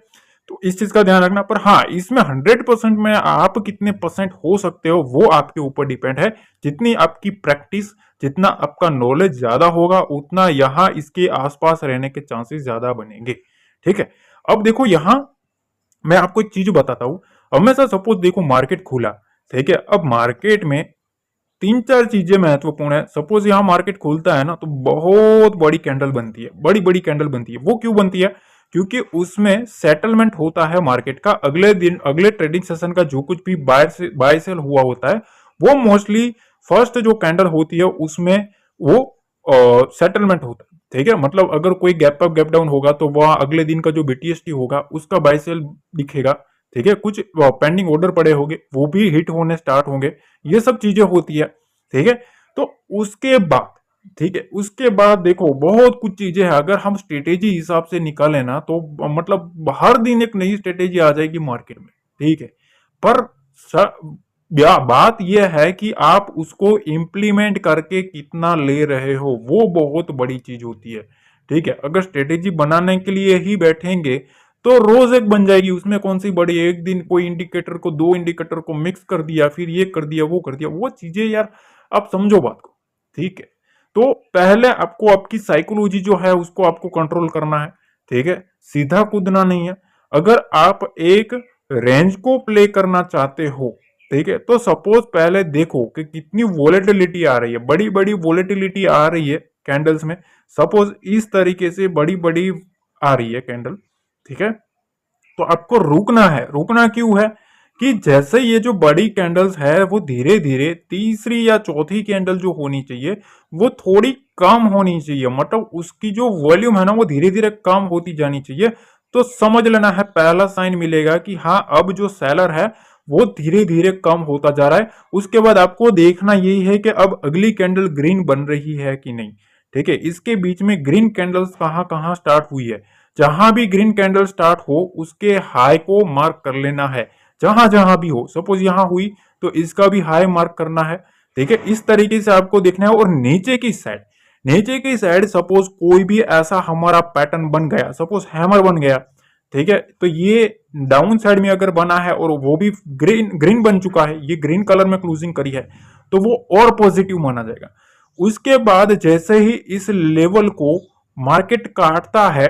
तो इस चीज का ध्यान रखना। पर हाँ, इसमें 100% में आप कितने परसेंट हो सकते हो वो आपके ऊपर डिपेंड है। जितनी आपकी प्रैक्टिस, जितना आपका नॉलेज ज्यादा होगा, उतना यहाँ इसके आसपास रहने के चांसेस ज्यादा बनेंगे। ठीक है, अब देखो यहाँ मैं आपको एक चीज बताता हूँ। हमेशा सपोज देखो मार्केट खुला, ठीक है, अब मार्केट में 3-4 चीजें महत्वपूर्ण है। सपोज यहाँ मार्केट खुलता है ना, तो बहुत बड़ी कैंडल बनती है, बड़ी बड़ी कैंडल बनती है। वो क्यों बनती है? क्योंकि उसमें सेटलमेंट होता है मार्केट का। अगले दिन, अगले ट्रेडिंग सेशन का जो कुछ भी बाय सेल हुआ होता है, वो मोस्टली फर्स्ट जो कैंडल होती है उसमें वो सेटलमेंट होता है। ठीक है, मतलब अगर कोई गैप अप गैप डाउन होगा, तो वह अगले दिन का जो बीटीएसटी होगा उसका बाय सेल दिखेगा। ठीक है, कुछ पेंडिंग ऑर्डर पड़े होंगे, वो भी हिट होने स्टार्ट होंगे। ये सब चीजें होती है। ठीक है, तो उसके बाद ठीक है, उसके बाद देखो बहुत कुछ चीजें हैं, अगर हम स्ट्रेटेजी हिसाब से निकालें ना तो मतलब हर दिन एक नई स्ट्रेटेजी आ जाएगी मार्केट में। ठीक है, पर बात यह है कि आप उसको इम्प्लीमेंट करके कितना ले रहे हो, वो बहुत बड़ी चीज होती है। ठीक है, अगर स्ट्रेटेजी बनाने के लिए ही बैठेंगे तो रोज एक बन जाएगी, उसमें कौन सी बड़ी, एक दिन कोई इंडिकेटर को, दो इंडिकेटर को मिक्स कर दिया, फिर ये कर दिया वो कर दिया, वो चीजें यार आप समझो बात को। ठीक है, तो पहले आपको आपकी साइकोलॉजी जो है उसको आपको कंट्रोल करना है। ठीक है, सीधा कूदना नहीं है। अगर आप एक रेंज को प्ले करना चाहते हो, ठीक है, तो सपोज पहले देखो कि कितनी वोलेटिलिटी आ रही है, बड़ी बड़ी वोलेटिलिटी आ रही है कैंडल्स में। सपोज इस तरीके से बड़ी बड़ी आ रही है कैंडल। ठीक है, तो आपको रुकना है। रुकना क्यों है कि जैसे ये जो बड़ी कैंडल्स है वो धीरे धीरे तीसरी या चौथी कैंडल जो होनी चाहिए वो थोड़ी कम होनी चाहिए, मतलब उसकी जो वॉल्यूम है ना वो धीरे धीरे कम होती जानी चाहिए। तो समझ लेना है, पहला साइन मिलेगा कि हाँ अब जो सेलर है वो धीरे धीरे कम होता जा रहा है। उसके बाद आपको देखना यही है कि अब अगली कैंडल ग्रीन बन रही है कि नहीं। ठीक है, इसके बीच में ग्रीन कैंडल्स कहाँ कहाँ स्टार्ट हुई है, जहां भी ग्रीन कैंडल स्टार्ट हो उसके हाई को मार्क कर लेना है, जहां जहां भी हो। सपोज यहां हुई तो इसका भी हाई मार्क करना है। ठीक है, इस तरीके से आपको देखना है। और नीचे की साइड सपोज कोई भी ऐसा हमारा पैटर्न बन गया, सपोज हैमर बन गया, ठीक है, तो ये डाउन साइड में अगर बना है और वो भी ग्रीन ग्रीन बन चुका है, ये ग्रीन कलर में क्लोजिंग करी है, तो वो और पॉजिटिव माना जाएगा। उसके बाद जैसे ही इस लेवल को मार्केट काटता है,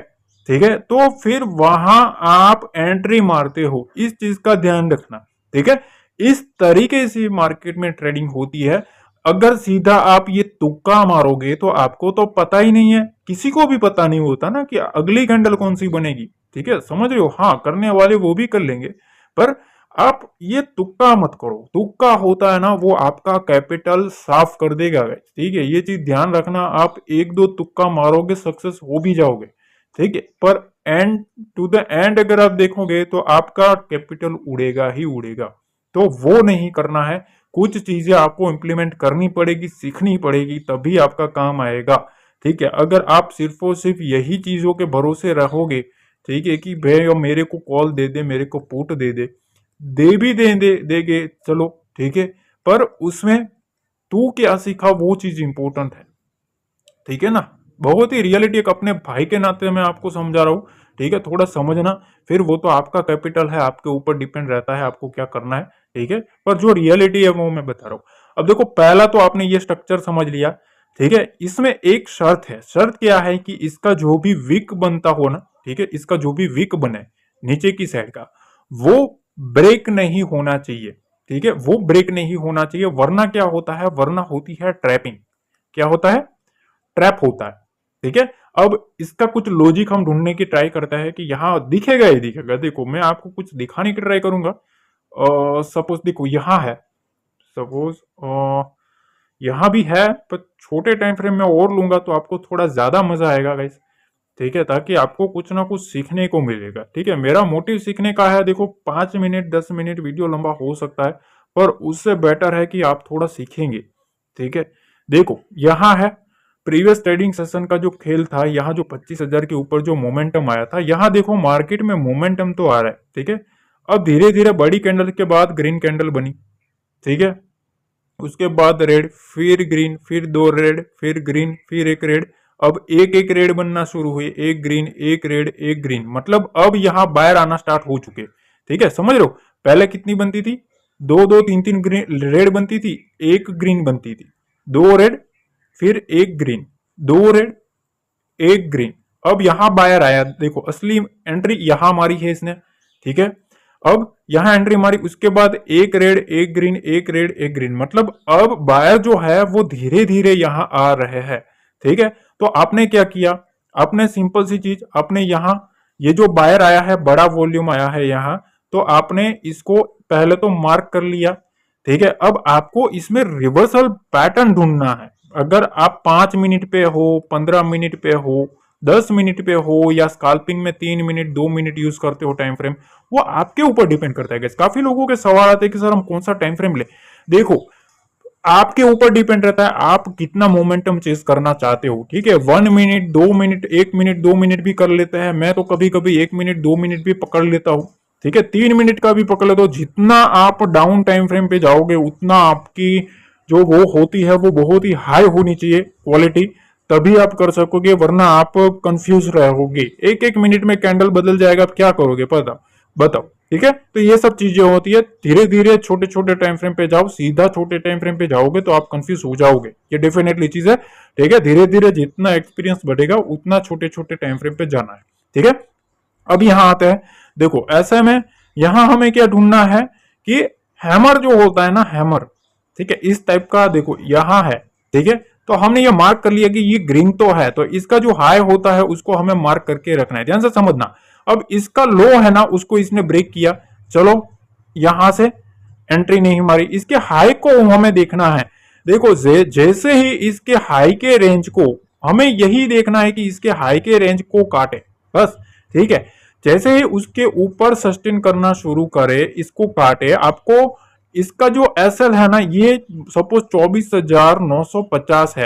ठीक है, तो फिर वहां आप एंट्री मारते हो, इस चीज का ध्यान रखना। ठीक है, इस तरीके से मार्केट में ट्रेडिंग होती है। अगर सीधा आप ये तुक्का मारोगे तो आपको तो पता ही नहीं है, किसी को भी पता नहीं होता ना कि अगली कैंडल कौन सी बनेगी। ठीक है, समझ रहे हो, हाँ करने वाले वो भी कर लेंगे, पर आप ये तुक्का मत करो। तुक्का होता है ना वो आपका कैपिटल साफ कर देगा। ठीक है, ये चीज ध्यान रखना, आप एक दो तुक्का मारोगे सक्सेस हो भी जाओगे। ठीक है, पर एंड टू द एंड अगर आप देखोगे तो आपका कैपिटल उड़ेगा ही उड़ेगा। तो वो नहीं करना है। कुछ चीजें आपको इंप्लीमेंट करनी पड़ेगी, सीखनी पड़ेगी, तभी आपका काम आएगा। ठीक है, अगर आप सिर्फ और सिर्फ यही चीजों के भरोसे रहोगे, ठीक है, कि भाई मेरे को कॉल दे दे, मेरे को पुट दे भी देंगे, चलो ठीक है, पर उसमें तू क्या सीखा वो चीज इंपॉर्टेंट है। ठीक है ना, बहुत ही रियलिटी एक अपने भाई के नाते मैं आपको समझा रहा हूँ। ठीक है, थोड़ा समझना, फिर वो तो आपका कैपिटल है, आपके ऊपर डिपेंड रहता है आपको क्या करना है। ठीक है, पर जो रियलिटी है वो मैं बता रहा हूँ। अब देखो, पहला तो आपने ये स्ट्रक्चर समझ लिया। ठीक है, इसमें एक शर्त है। शर्त क्या है कि इसका जो भी विक बनता हो ना, ठीक है, इसका जो भी विक बने नीचे की साइड का, वो ब्रेक नहीं होना चाहिए। ठीक है, वो ब्रेक नहीं होना चाहिए, वरना क्या होता है, वरना होती है ट्रैपिंग। क्या होता है, ट्रैप होता है। ठीक है, अब इसका कुछ लॉजिक हम ढूंढने की ट्राई करता है कि यहां दिखेगा ही दिखेगा। देखो मैं आपको कुछ दिखाने की ट्राई करूंगा। सपोज देखो यहां है, सपोज यहां भी है, पर छोटे टाइम फ्रेम में और लूंगा तो आपको थोड़ा ज्यादा मजा आएगा गाइस। ठीक है, ताकि आपको कुछ ना कुछ सीखने को मिलेगा। ठीक है, मेरा मोटिव सीखने का है। देखो 5 मिनट 10 मिनट वीडियो लंबा हो सकता है, पर उससे बेटर है कि आप थोड़ा सीखेंगे। ठीक है, देखो यहां है, प्रीवियस ट्रेडिंग सेशन का जो खेल था, यहाँ जो 25,000 के ऊपर जो मोमेंटम आया था, यहाँ देखो मार्केट में मोमेंटम तो आ रहा है। ठीक है, अब धीरे धीरे बड़ी कैंडल के बाद ग्रीन कैंडल बनी। ठीक है, उसके बाद रेड, फिर ग्रीन, फिर दो रेड, फिर ग्रीन, फिर एक रेड। अब एक एक रेड बनना शुरू हुई, एक ग्रीन एक रेड एक ग्रीन, मतलब अब यहाँ बायर आना स्टार्ट हो चुके। ठीक है, समझ लो, पहले कितनी बनती थी, दो दो तीन तीन ग्रीन रेड बनती थी, एक ग्रीन बनती थी, दो रेड, फिर एक ग्रीन, दो रेड, एक ग्रीन। अब यहां बायर आया, देखो असली एंट्री यहां मारी है इसने। ठीक है, अब यहां एंट्री मारी, उसके बाद एक रेड एक ग्रीन, एक रेड एक ग्रीन, मतलब अब बायर जो है वो धीरे धीरे यहां आ रहे हैं। ठीक है, तो आपने क्या किया, आपने सिंपल सी चीज, आपने यहां ये जो बायर आया है, बड़ा वॉल्यूम आया है यहां, तो आपने इसको पहले तो मार्क कर लिया। ठीक है, अब आपको इसमें रिवर्सल पैटर्न ढूंढना है। अगर आप 5 मिनट पे हो, 15 मिनट पे हो, 10 मिनट पे हो, या स्काल्पिंग में 3 मिनट 2 मिनट यूज करते हो टाइम फ्रेम, वो आपके ऊपर डिपेंड करता है। काफी लोगों के सवाल आते हैं कि सर हम कौन सा टाइम फ्रेम ले। देखो आपके ऊपर डिपेंड रहता है आप कितना मोमेंटम चेस करना चाहते हो। ठीक है, 1 मिनट 2 मिनट 1 मिनट 2 मिनट भी कर लेते हैं, मैं तो कभी कभी 1 मिनट 2 मिनट भी पकड़ लेता हूँ। ठीक है, 3 मिनट का भी पकड़ लेता हूँ। जितना आप डाउन टाइम फ्रेम पे जाओगे उतना आपकी जो वो होती है वो बहुत ही हाई होनी चाहिए क्वालिटी, तभी आप कर सकोगे, वरना आप कंफ्यूज रहोगे। एक एक मिनट में कैंडल बदल जाएगा, आप क्या करोगे पता बताओ। ठीक है, तो ये सब चीजें होती है। धीरे धीरे छोटे छोटे टाइम फ्रेम पे जाओ, सीधा छोटे टाइम फ्रेम पे जाओगे तो आप कंफ्यूज हो जाओगे, ये डेफिनेटली चीज है। ठीक है, धीरे धीरे जितना एक्सपीरियंस बढ़ेगा उतना छोटे छोटे टाइम फ्रेम पे जाना है। ठीक है, अब यहां आते हैं। देखो ऐसे में यहां हमें क्या ढूंढना है कि हैमर जो होता है ना, हैमर, ठीक है, इस टाइप का देखो यहां है। ठीक है, तो हमने ये मार्क कर लिया कि ये ग्रीन तो है, तो इसका जो हाई होता है उसको हमें मार्क करके रखना है, ध्यान से समझना। अब इसका लो है ना, उसको इसने ब्रेक किया, चलो यहां से एंट्री नहीं मारी, इसके हाई को हमें देखना है। देखो जैसे ही इसके हाई के रेंज को, हमें यही देखना है कि इसके हाई के रेंज को काटे बस। ठीक है, जैसे ही उसके ऊपर सस्टेन करना शुरू करे, इसको काटे, आपको इसका जो एसएल है ना, ये सपोज 24,950 है,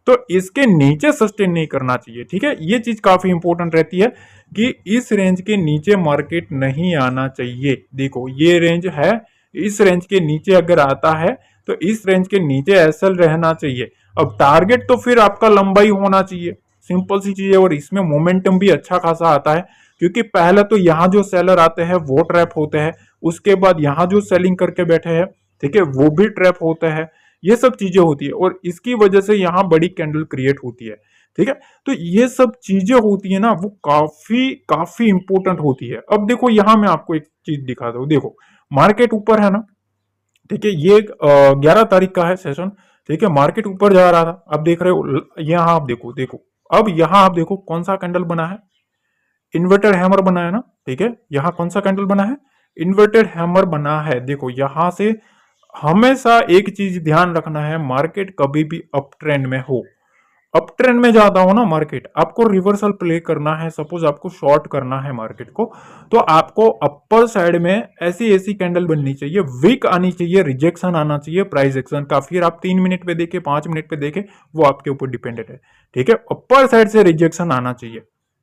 तो इसके नीचे सस्टेन नहीं करना चाहिए। ठीक है, ये चीज काफी इंपॉर्टेंट रहती है कि इस रेंज के नीचे मार्केट नहीं आना चाहिए। देखो ये रेंज है, इस रेंज के नीचे अगर आता है तो इस रेंज के नीचे एसएल रहना चाहिए। अब टारगेट तो फिर आपका लंबाई होना चाहिए, सिंपल सी चीज है। और इसमें मोमेंटम भी अच्छा खासा आता है, क्योंकि पहले तो यहाँ जो सेलर आते हैं वो ट्रैप होते हैं, उसके बाद यहाँ जो सेलिंग करके बैठे हैं, ठीक है, वो भी ट्रैप होते हैं। ये सब चीजें होती है और इसकी वजह से यहाँ बड़ी कैंडल क्रिएट होती है। ठीक है, तो ये सब चीजें होती है ना, वो काफी काफी इंपॉर्टेंट होती है। अब देखो यहाँ मैं आपको एक चीज दिखाता हूँ। देखो मार्केट ऊपर है ना, ठीक है, ये 11 तारीख का है सेशन। ठीक है, मार्केट ऊपर जा रहा था, अब देख रहे हो यहाँ आप देखो, देखो अब यहाँ आप देखो कौन सा कैंडल बना है, इन्वर्टेड हैमर बना है ना। ठीक है, यहाँ कौन सा कैंडल बना है, इन्वर्टेड हैमर बना है। देखो यहां से हमेशा एक चीज ध्यान रखना है, मार्केट कभी भी अप ट्रेंड में हो, अप ट्रेंड में जाता हो ना मार्केट, आपको रिवर्सल प्ले करना है। सपोज आपको शॉर्ट करना है मार्केट को, तो आपको अपर साइड में ऐसी ऐसी कैंडल बननी चाहिए, वीक आनी चाहिए, रिजेक्शन आना चाहिए प्राइस एक्शन का। फिर आप 3 मिनट पे देखे 5 मिनट पे देखे, वो आपके ऊपर डिपेंडेंट है। ठीक है, अपर साइड से रिजेक्शन आना चाहिए।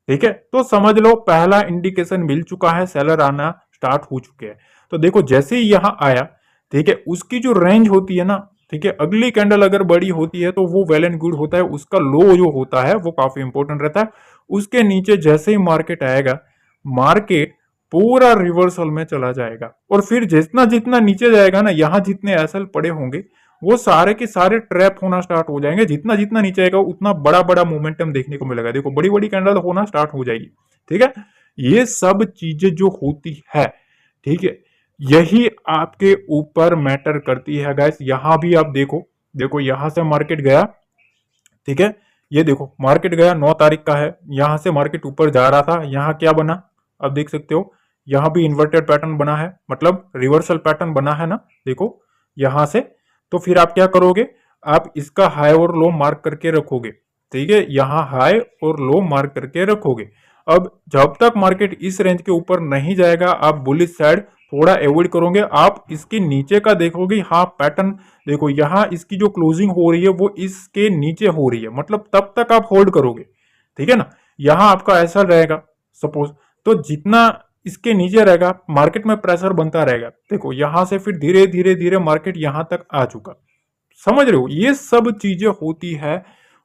ठीक है, तो समझ लो पहला इंडिकेशन मिल चुका है, सेलर आना स्टार्ट हो चुके हैं। तो देखो जैसे ही यहां आया, ठीक है, उसकी जो रेंज होती है ना, ठीक है, अगली कैंडल अगर बड़ी होती है तो वो वेल एंड गुड होता है, उसका लो जो होता है वो काफी इंपॉर्टेंट रहता है। उसके नीचे जैसे ही मार्केट आएगा, मार्केट पूरा रिवर्सल में चला जाएगा, और फिर जितना जितना नीचे जाएगा ना, यहाँ जितने एसएल पड़े होंगे वो सारे के सारे ट्रैप होना स्टार्ट हो जाएंगे। जितना जितना नीचे आएगा उतना बड़ा बड़ा मोमेंटम देखने को मिलेगा। देखो बड़ी बड़ी कैंडल होना स्टार्ट हो जाएगी। ठीक है, ये सब चीजें जो होती है, ठीक है, यही आपके ऊपर मैटर करती है गाइस। यहां भी आप देखो, देखो यहां से मार्केट गया, ठीक है, ये देखो मार्केट गया 9 तारीख का है, यहां से मार्केट ऊपर जा रहा था, यहां क्या बना आप देख सकते हो, यहां भी इन्वर्टेड पैटर्न बना है, मतलब रिवर्सल पैटर्न बना है ना। देखो यहां से, तो फिर आप क्या करोगे, आप इसका हाई और लो मार्क करके रखोगे। ठीक है, यहां हाई और लो मार्क करके रखोगे। अब जब तक मार्केट इस रेंज के ऊपर नहीं जाएगा, आप बुलिश साइड थोड़ा अवॉइड करोगे। आप इसके नीचे का देखोगे, हाँ पैटर्न देखो, यहाँ इसकी जो क्लोजिंग हो रही है वो इसके नीचे हो रही है, मतलब तब तक आप होल्ड करोगे। ठीक है ना, यहाँ आपका ऐसा रहेगा सपोज, तो जितना इसके नीचे रहेगा मार्केट में प्रेशर बनता रहेगा। देखो यहां से फिर धीरे धीरे धीरे मार्केट यहां तक आ चुका, समझ रहे हो, ये सब चीजें होती है,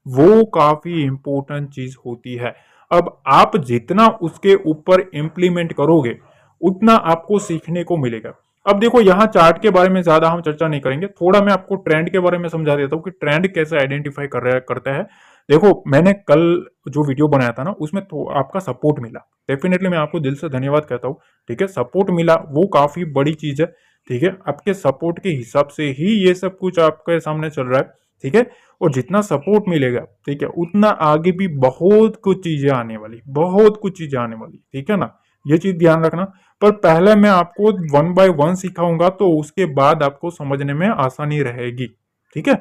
वो काफी इंपॉर्टेंट चीज होती है। अब आप जितना उसके ऊपर इंप्लीमेंट करोगे उतना आपको सीखने को मिलेगा। अब देखो यहाँ चार्ट के बारे में ज्यादा हम चर्चा नहीं करेंगे, थोड़ा मैं आपको ट्रेंड के बारे में समझा देता हूँ कि ट्रेंड कैसे आइडेंटिफाई करता है। देखो मैंने कल जो वीडियो बनाया था ना, उसमें तो आपका सपोर्ट मिला, डेफिनेटली मैं आपको दिल से धन्यवाद कहता हूँ। ठीक है, सपोर्ट मिला वो काफी बड़ी चीज है। ठीक है, आपके सपोर्ट के हिसाब से ही ये सब कुछ आपके सामने चल रहा है। ठीक है, और जितना सपोर्ट मिलेगा, ठीक है, उतना आगे भी बहुत कुछ चीजें आने वाली, बहुत कुछ चीजें आने वाली। ठीक है ना, ये चीज ध्यान रखना। पर पहले मैं आपको 1 बाय 1 सिखाऊंगा, तो उसके बाद आपको समझने में आसानी रहेगी। ठीक है,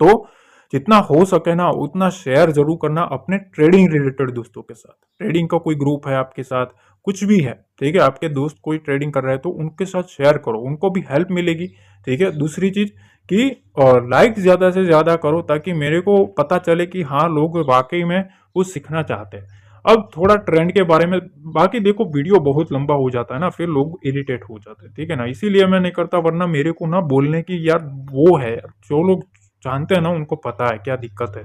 तो जितना हो सके ना उतना शेयर जरूर करना अपने ट्रेडिंग रिलेटेड दोस्तों के साथ। ट्रेडिंग का कोई ग्रुप है आपके साथ, कुछ भी है, ठीक है, आपके दोस्त कोई ट्रेडिंग कर रहे हैं तो उनके साथ शेयर करो, उनको भी हेल्प मिलेगी। ठीक है, दूसरी चीज कि लाइक ज्यादा से ज्यादा करो ताकि मेरे को पता चले कि हाँ लोग वाकई में कुछ सीखना चाहते हैं। अब थोड़ा ट्रेंड के बारे में, बाकी देखो वीडियो बहुत लंबा हो जाता है ना, फिर लोग इरिटेट हो जाते हैं, ठीक है ना, इसीलिए मैं नहीं करता, वरना मेरे को ना बोलने की यार वो है यार, जो लोग जानते हैं ना उनको पता है क्या दिक्कत है,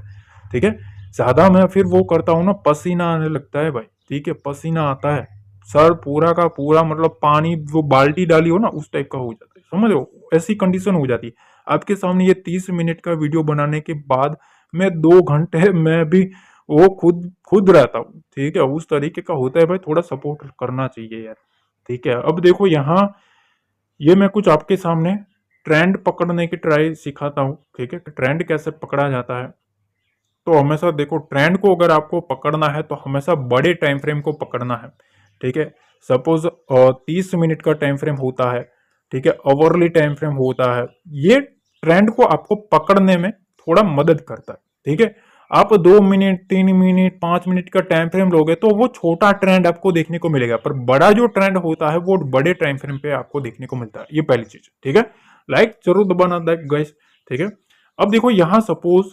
ठीक है। ज्यादा मैं फिर वो करता हूँ ना, पसीना आने लगता है भाई, ठीक है, पसीना आता है, सर पूरा का पूरा मतलब पानी वो बाल्टी डाली हो ना उस टाइप का हो जाता है, समझ रहे हो, ऐसी कंडीशन हो जाती है। आपके सामने ये 30 मिनट का वीडियो बनाने के बाद मैं 2 घंटे मैं भी वो खुद खुद रहता हूँ, ठीक है, उस तरीके का होता है भाई, थोड़ा सपोर्ट करना चाहिए यार, ठीक है। अब देखो यहाँ ये मैं कुछ आपके सामने ट्रेंड पकड़ने की ट्राई सिखाता हूँ, ठीक है, ट्रेंड कैसे पकड़ा जाता है। तो हमेशा देखो ट्रेंड को अगर आपको पकड़ना है तो हमेशा बड़े टाइम फ्रेम को पकड़ना है, ठीक है। सपोज 30 मिनट का टाइम फ्रेम होता है, ठीक है, ओवरली टाइम फ्रेम होता है, ये ट्रेंड को आपको पकड़ने में थोड़ा मदद करता है, ठीक है। आप 2 मिनट 3 मिनट 5 मिनट का टाइम फ्रेम लोगे तो वो छोटा ट्रेंड आपको देखने को मिलेगा, पर बड़ा जो ट्रेंड होता है वो बड़े टाइम फ्रेम पे आपको देखने को मिलता है, ये पहली चीज, ठीक है। लाइक जरूर दबाना गाइस, ठीक है। अब देखो यहाँ सपोज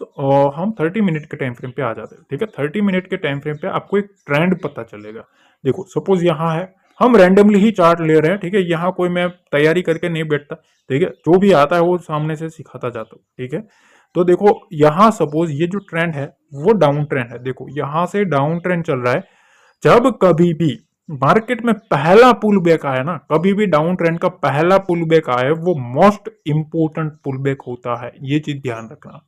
हम 30 मिनट के टाइम फ्रेम पे आ जाते हैं, ठीक है, 30 मिनट के टाइम फ्रेम पे आपको एक ट्रेंड पता चलेगा। देखो सपोज यहाँ है, हम रैंडमली ही चार्ट ले रहे हैं, ठीक है, यहाँ कोई मैं तैयारी करके नहीं बैठता, ठीक है, जो भी आता है वो सामने से सिखाता जाता हूँ, ठीक है। तो देखो यहाँ सपोज ये जो ट्रेंड है वो डाउन ट्रेंड है, देखो यहाँ से डाउन ट्रेंड चल रहा है। जब कभी भी मार्केट में पहला पुल बैक आया ना, कभी भी डाउन ट्रेंड का पहला पुल बैक आया, वो मोस्ट इंपोर्टेंट पुल बैक होता है, ये चीज ध्यान रखना,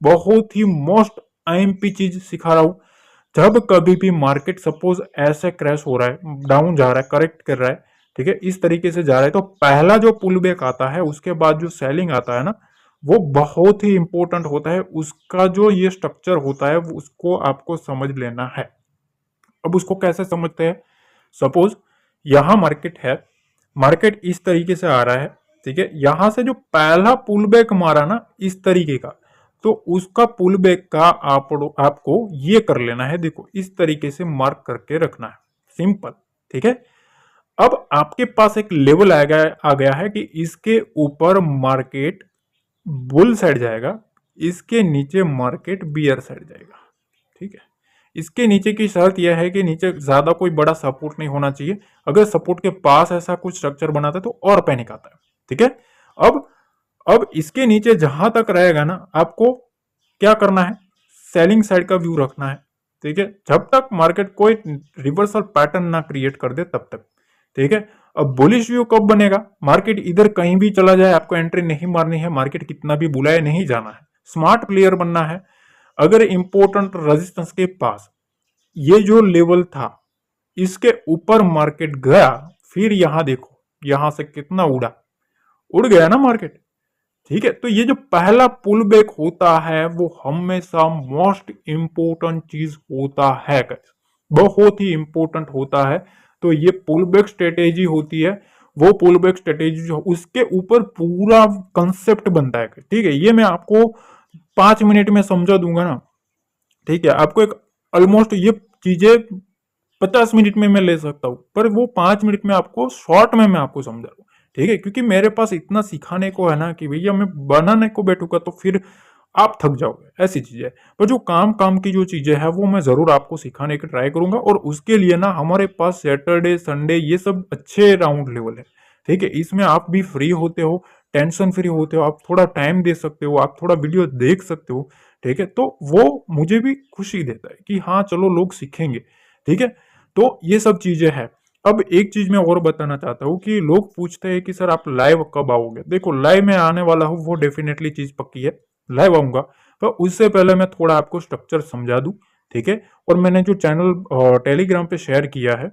बहुत ही मोस्ट आईएमपी चीज सिखा रहा हूं। जब कभी भी मार्केट सपोज ऐसे क्रैश हो रहा है, डाउन जा रहा है, करेक्ट कर रहा है, ठीक है, इस तरीके से जा रहा है, तो पहला जो पुल बैक आता है उसके बाद जो सेलिंग आता है ना, वो बहुत ही इंपॉर्टेंट होता है, उसका जो ये स्ट्रक्चर होता है उसको आपको समझ लेना है। अब उसको कैसे समझते हैं, सपोज यहां मार्केट है, मार्केट इस तरीके से आ रहा है, ठीक है, यहां से जो पहला पुल बैक मारा ना इस तरीके का, तो उसका पुल बैक का आपको ये कर लेना है, देखो इस तरीके से मार्क करके रखना है, सिंपल, ठीक है। अब आपके पास एक लेवल आ गया है कि इसके ऊपर मार्केट बुल साइड जाएगा, इसके नीचे मार्केट बियर साइड जाएगा, ठीक है। इसके नीचे की शर्त यह है कि नीचे ज्यादा कोई बड़ा सपोर्ट नहीं होना चाहिए, अगर सपोर्ट के पास ऐसा कुछ स्ट्रक्चर बनाता है तो और पैनिक आता है, ठीक है। अब अब इसके नीचे जहां तक रहेगा ना, आपको क्या करना है, सेलिंग साइड का व्यू रखना है, ठीक है, जब तक मार्केट कोई रिवर्सल पैटर्न ना क्रिएट कर दे तब तक, ठीक है। अब बुलिश व्यू कब बनेगा, मार्केट इधर कहीं भी चला जाए, आपको एंट्री नहीं मारनी है, मार्केट कितना भी बुलाए नहीं जाना है, स्मार्ट प्लेयर बनना है। अगर इंपोर्टेंट रेजिस्टेंस के पास ये जो लेवल था इसके ऊपर मार्केट गया, फिर यहां देखो यहां से कितना उड़ा, उड़ गया ना मार्केट, ठीक है। तो ये जो पहला पुल बैक होता है वो हमेशा मोस्ट इंपोर्टेंट चीज होता है, बहुत ही इंपोर्टेंट होता है। तो ये पुल बैक स्ट्रेटेजी होती है, वो पुल बैक स्ट्रेटेजी जो उसके ऊपर पूरा कंसेप्ट बनता है, ठीक है। ये मैं आपको 5 मिनट में समझा दूंगा ना, ठीक है, आपको एक ऑलमोस्ट ये चीजें 50 मिनट में मैं ले सकता हूँ, पर वो 5 मिनट में आपको शॉर्ट में मैं आपको समझा दूँ, ठीक है, क्योंकि मेरे पास इतना सिखाने को है ना कि भैया मैं बनाने को बैठूंगा तो फिर आप थक जाओगे, ऐसी चीजें। पर जो काम काम की जो चीजें हैं वो मैं जरूर आपको सिखाने की ट्राई करूंगा, और उसके लिए ना हमारे पास सैटरडे संडे ये सब अच्छे राउंड लेवल है, ठीक है, इसमें आप भी फ्री होते हो, टेंशन फ्री होते हो, आप थोड़ा टाइम दे सकते हो, आप थोड़ा वीडियो देख सकते हो, ठीक है। तो वो मुझे भी खुशी देता है कि हाँ चलो लोग सीखेंगे, ठीक है। तो ये सब चीजें हैं। अब एक चीज मैं और बताना चाहता हूँ कि लोग पूछते हैं कि सर आप लाइव कब आओगे, देखो लाइव में आने वाला हूँ, वो डेफिनेटली चीज पक्की है, लाइव आऊंगा, पर उससे पहले मैं थोड़ा आपको स्ट्रक्चर समझा दूं, ठीक है। और मैंने जो चैनल टेलीग्राम पे शेयर किया है,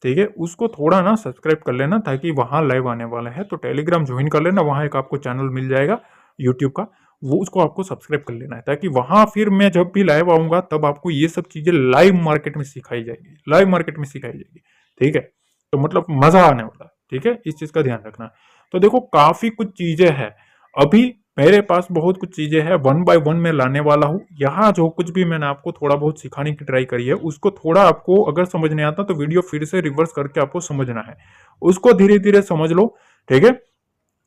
ठीक है, उसको थोड़ा ना सब्सक्राइब कर लेना, ताकि वहां लाइव आने वाला है तो टेलीग्राम ज्वाइन कर लेना, वहां एक आपको चैनल मिल जाएगा यूट्यूब का, वो उसको आपको सब्सक्राइब कर लेना है, ताकि वहां फिर मैं जब भी लाइव आऊंगा तब आपको ये सब चीजें लाइव मार्केट में सिखाई जाएगी, लाइव मार्केट में सिखाई जाएगी, ठीक है। तो मतलब मजा आने वाला है, ठीक है, इस चीज का ध्यान रखना। तो देखो काफी कुछ चीजें हैं, अभी मेरे पास बहुत कुछ चीजें हैं, वन बाय वन मैं लाने वाला हूँ। यहाँ जो कुछ भी मैंने आपको थोड़ा बहुत सिखाने की ट्राई करी है, उसको थोड़ा आपको अगर समझ नहीं आता तो वीडियो फिर से रिवर्स करके आपको समझना है, उसको धीरे धीरे समझ लो, ठीक है।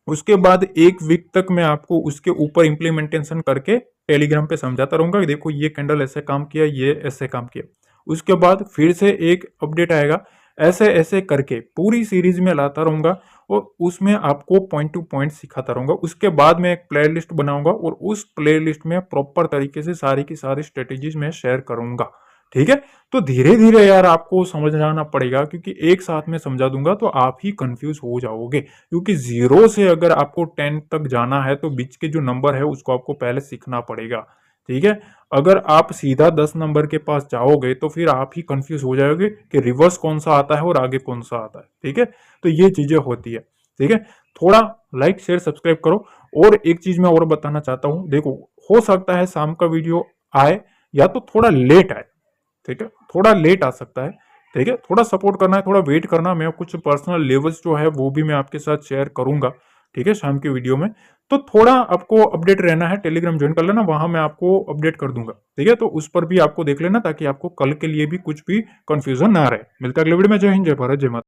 उसके बाद 1 वीक तक मैं आपको उसके ऊपर इम्प्लीमेंटेशन करके टेलीग्राम पे समझाता रहूंगा कि देखो ये कैंडल ऐसे काम किया, ये ऐसे काम किया। उसके बाद फिर से एक अपडेट आएगा, ऐसे ऐसे करके पूरी सीरीज में लाता रहूंगा और उसमें आपको पॉइंट टू पॉइंट सिखाता रहूंगा। उसके बाद मैं एक प्लेलिस्ट बनाऊंगा और उस प्लेलिस्ट में प्रॉपर तरीके से सारी की सारी स्ट्रेटेजीज मैं शेयर करूंगा। ठीक है, तो धीरे धीरे यार आपको समझ जाना पड़ेगा, क्योंकि एक साथ में समझा दूंगा तो आप ही कंफ्यूज हो जाओगे। क्योंकि 0 से अगर आपको 10 तक जाना है तो बीच के जो नंबर है उसको आपको पहले सीखना पड़ेगा। ठीक है, अगर आप सीधा 10 नंबर के पास जाओगे तो फिर आप ही कंफ्यूज हो जाओगे कि रिवर्स कौन सा आता है और आगे कौन सा आता है। ठीक है, तो ये चीजें होती है। ठीक है, थोड़ा लाइक शेयर सब्सक्राइब करो। और एक चीज मैं और बताना चाहता हूं, देखो हो सकता है शाम का वीडियो आए या तो थोड़ा लेट आए। ठीक है, थोड़ा लेट आ सकता है। ठीक है, थोड़ा सपोर्ट करना है, थोड़ा वेट करना। मैं कुछ पर्सनल लेवल्स जो है वो भी मैं आपके साथ शेयर करूंगा। ठीक है, शाम की वीडियो में। तो थोड़ा आपको अपडेट रहना है, टेलीग्राम ज्वाइन कर लेना, वहां मैं आपको अपडेट कर दूंगा। ठीक है, तो उस पर भी आपको देख लेना ताकि आपको कल के लिए भी कुछ भी कंफ्यूजन ना रहे। मिलता है अगले वीडियो में। जय हिंद, जय भारत, जय माता।